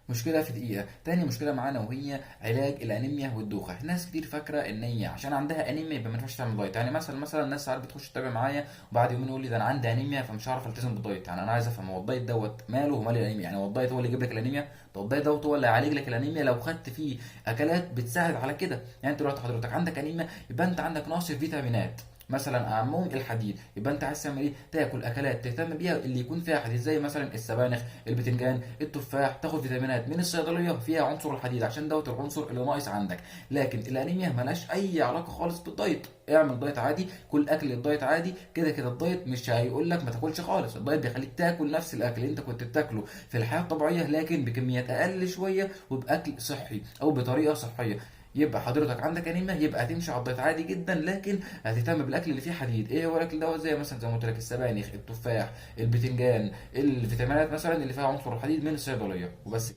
مشكلة في دقيقة. تاني مشكلة معانا وهي علاج الأنيميا والدوخة. ناس كتير فاكرة إن هي عشان عندها أنيميا يبقى ما ينفعش تعمل دايت. يعني مثلا الناس ساعات بتخش تتابع معايا وبعد يومين يقول لي ده أنا عندي أنيميا فمش هعرف ألتزم بالدايت. يعني أنا عايز أفهم، هو الدايت دوت ماله ومال الأنيميا؟ يعني هو الدايت هو اللي يجيب لك الأنيميا؟ طب الدايت دوت هو اللي هيعالج لك الأنيميا لو خدت فيه أكلات بتساعد على كده. يعني أنت دلوقتي حضرتك عندك أنيميا يبقى أنت عندك نقص في فيتامينات، مثلا اهمهم الحديد، يبقى انت عايز تعمل ايه؟ تاكل اكلات تهتم بيها اللي يكون فيها حديد، زي مثلا السبانخ، البتنجان، التفاح. تاخد فيتامينات من الصيدليه فيها عنصر الحديد عشان دوت العنصر اللي ناقص عندك. لكن الانيميا ملهاش اي علاقه خالص بالدايت. اعمل دايت عادي، كل اكل الدايت عادي، كده كده الدايت مش هيقول لك ما تاكلش خالص. الدايت بيخليك تاكل نفس الاكل اللي انت كنت بتاكله في الحياه الطبيعيه لكن بكميات اقل شويه وباكل صحي او بطريقه صحيه. يبقى حضرتك عندك انيميا يبقى هتمشي على الدايت عادي جدا، لكن هتهتم بالاكل اللي فيه حديد. ايه هو الاكل دوت؟ زي مثلا زي ما قلت لك السبانخ، التفاح، البتنجان، الفيتامينات مثلا اللي فيها عنصر الحديد من الصيدليه وبس.